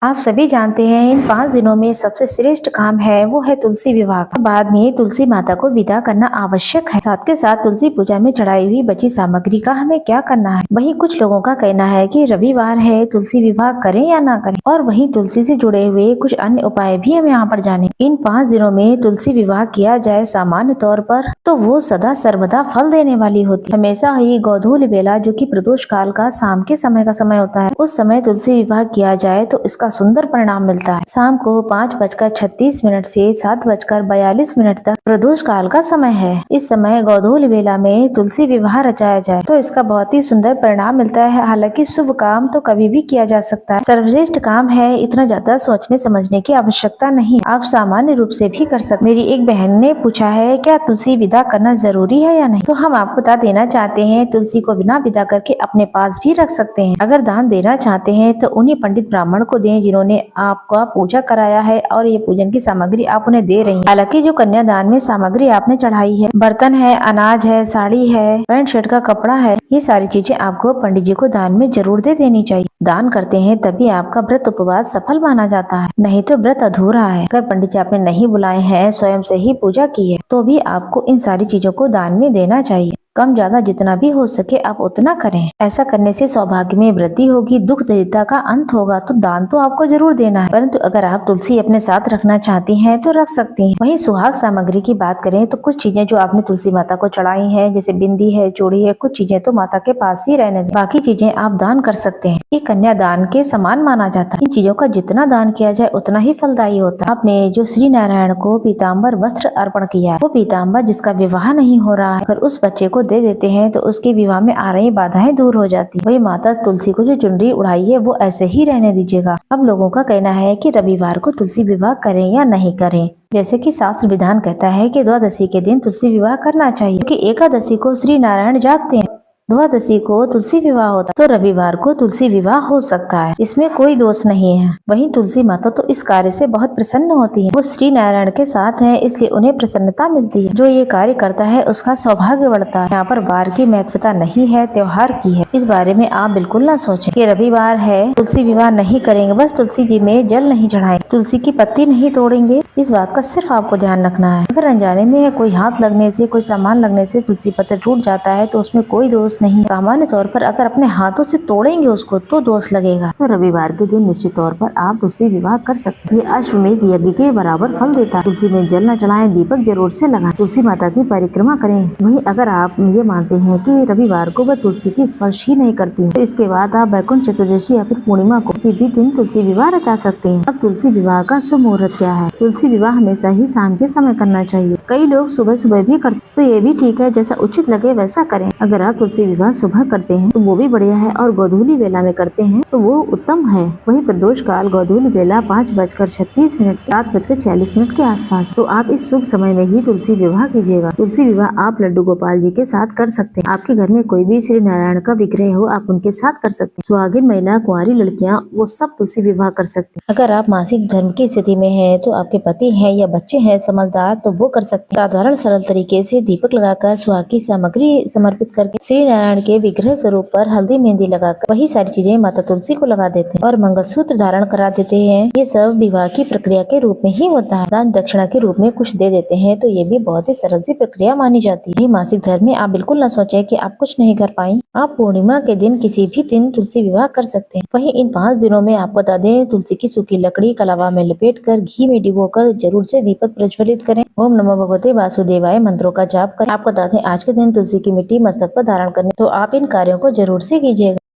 आप सभी जानते हैं इन 5 दिनों में सबसे श्रेष्ठ काम है वो है तुलसी विवाह का। बाद में तुलसी माता को विदा करना आवश्यक है। साथ के साथ तुलसी पूजा में चढ़ाई हुई बची सामग्री का हमें क्या करना है। वहीं कुछ लोगों का कहना है कि रविवार है, तुलसी विवाह करें या ना करें, और वहीं तुलसी से जुड़े हुए कुछ अन्य उपाय भी हम यहाँ पर जाने। इन 5 दिनों में तुलसी विवाह किया जाए सामान्य तौर पर तो वो सदा सर्वदा फल देने वाली होती है। हमेशा ही गोधूल बेला जो कि प्रदोष काल का शाम के समय का समय होता है, उस समय तुलसी विवाह किया जाए तो इसका सुंदर परिणाम मिलता है। शाम को 5:36 से 7:42 तक प्रदोष काल का समय है। इस समय गोधूल बेला में तुलसी विवाह रचाया जाए तो इसका बहुत ही सुंदर परिणाम मिलता है। हालांकि शुभ काम तो कभी भी किया जा सकता है, सर्वश्रेष्ठ काम है, इतना ज्यादा सोचने समझने की आवश्यकता नहीं, आप सामान्य रूप से भी कर सकते। मेरी एक बहन ने पूछा है क्या तुलसी विदा करना जरूरी है या नहीं, तो हम आपको बता देना चाहते हैं तुलसी को बिना विदा करके अपने पास भी रख सकते हैं। अगर दान देना चाहते हैं तो उन्हीं पंडित ब्राह्मण को दें जिन्होंने आपका पूजा कराया है और ये पूजन की सामग्री आप उन्हें दे रही हैं। हालांकि जो कन्यादान में सामग्री आपने चढ़ाई है, बर्तन है, अनाज है, साड़ी है, पैंट शर्ट का कपड़ा है, ये सारी चीजें आपको पंडित जी को दान में जरूर दे देनी चाहिए। दान करते हैं तभी आपका व्रत उपवास सफल माना जाता है, नहीं तो व्रत अधूरा है। अगर पंडित जी आपने नहीं बुलाए हैं, स्वयं से ही पूजा की है, तो भी आपको इन सारी चीजों को दान में देना चाहिए। कम ज्यादा जितना भी हो सके आप उतना करें। ऐसा करने से सौभाग्य में वृद्धि होगी, दुख दरिद्रता का अंत होगा। तो दान तो आपको जरूर देना है, परंतु अगर आप तुलसी अपने साथ रखना चाहती हैं तो रख सकती हैं। वहीं सुहाग सामग्री की बात करें तो कुछ चीजें जो आपने तुलसी माता को चढ़ाई हैं, जैसे बिंदी है, चूड़ी है, कुछ चीजें तो माता के पास ही रहने दें, बाकी चीजें आप दान कर सकते हैं। ये कन्यादान के समान माना जाता है। इन चीजों का जितना दान किया जाए उतना ही फलदायी होता है। आपने जो श्री नारायण को पीताम्बर वस्त्र अर्पण किया है, वो पीताम्बर जिसका विवाह नहीं हो रहा है, अगर उस बच्चे को दे देते हैं तो उसके विवाह में आ रही बाधाएं दूर हो जाती है। वही माता तुलसी को जो चुनरी उड़ाई है वो ऐसे ही रहने दीजिएगा। अब लोगों का कहना है कि रविवार को तुलसी विवाह करें या नहीं करें। जैसे कि शास्त्र विधान कहता है कि द्वादशी के दिन तुलसी विवाह करना चाहिए, क्योंकि एकादशी को श्री नारायण जागते हैं, द्वादशी को तुलसी विवाह होता है, तो रविवार को तुलसी विवाह हो सकता है, इसमें कोई दोष नहीं है। वहीं तुलसी माता तो इस कार्य से बहुत प्रसन्न होती है, वो श्री नारायण के साथ हैं, इसलिए उन्हें प्रसन्नता मिलती है। जो ये कार्य करता है उसका सौभाग्य बढ़ता है। यहाँ पर वार की महत्वता नहीं है, त्योहार की है। इस बारे में आप बिल्कुल ना सोचें कि रविवार है तुलसी विवाह नहीं करेंगे, बस तुलसी जी में जल नहीं चढ़ाएंगे, तुलसी की पत्ती नहीं तोड़ेंगे। इस बात का सिर्फ आपको ध्यान रखना है। अगर अनजाने में कोई हाथ लगने से, कोई सामान लगने से तुलसी पत्र टूट जाता है तो उसमें कोई दोष नहीं। सामान्य तौर पर अगर अपने हाथों से तोड़ेंगे उसको तो दोष लगेगा। तो रविवार के दिन निश्चित तौर पर आप तुलसी विवाह कर सकते हैं। ये अश्वमेध यज्ञ के बराबर फल देता है। तुलसी में जल न चढ़ाएं, दीपक जरूर से लगाएं, तुलसी माता की परिक्रमा करें। वहीं अगर आप ये मानते हैं कि रविवार को वह तुलसी की स्पर्श ही नहीं करती, तो इसके बाद आप वैकुंठ चतुर्दशी या फिर पूर्णिमा को किसी भी दिन तुलसी विवाह रचा सकते हैं। अब तुलसी विवाह का शुभ मुहूर्त क्या है? तुलसी विवाह हमेशा ही शाम के समय करना चाहिए। कई लोग सुबह सुबह भी करते, तो ये भी ठीक है, जैसा उचित लगे वैसा करें। अगर आप तुलसी विवाह सुबह करते हैं तो वो भी बढ़िया है, और गोधूली बेला में करते हैं तो वो उत्तम है। वही प्रदोष काल गोधूली बेला 5:36 से 7:46 के आसपास, तो आप इस शुभ समय में ही तुलसी विवाह कीजिएगा। तुलसी विवाह आप लड्डू गोपाल जी के साथ कर सकते हैं। आपके घर में कोई भी श्री नारायण का विग्रह हो आप उनके साथ कर सकते हैं। सुहागिन महिला, कुंवारी लड़कियाँ वो सब तुलसी विवाह कर सकते हैं। अगर आप मासिक धर्म की स्थिति में है, तो आपके पति है या बच्चे हैं समझदार, तो वो कर सकते हैं। साधारण सरल तरीके से दीपक लगाकर सुहाग की सामग्री समर्पित करके श्री नारायण के विग्रह स्वरूप पर हल्दी मेहंदी लगाकर वही सारी चीजें माता तुलसी को लगा देते हैं और मंगलसूत्र धारण करा देते हैं। ये सब विवाह की प्रक्रिया के रूप में ही होता है। दान दक्षिणा के रूप में कुछ दे देते हैं तो ये भी बहुत ही सरल सी प्रक्रिया मानी जाती है। मासिक धर्म में आप बिल्कुल न सोचे कि आप कुछ नहीं कर पाई। आप पूर्णिमा के दिन किसी भी दिन तुलसी विवाह कर सकते हैं। वहीं इन 5 दिनों में आपको बता दें, तुलसी की सूखी लकड़ी कलावा में लपेट कर घी में डिबोकर जरूर से दीपक प्रज्वलित करें। ओम नमो भगवते वासुदेवाय मंत्रों का जाप करें। आपको बता दें आज के दिन तुलसी की मिट्टी मस्तक पर धारण करने, तो आप इन कार्यों को जरूर से कीजिएगा।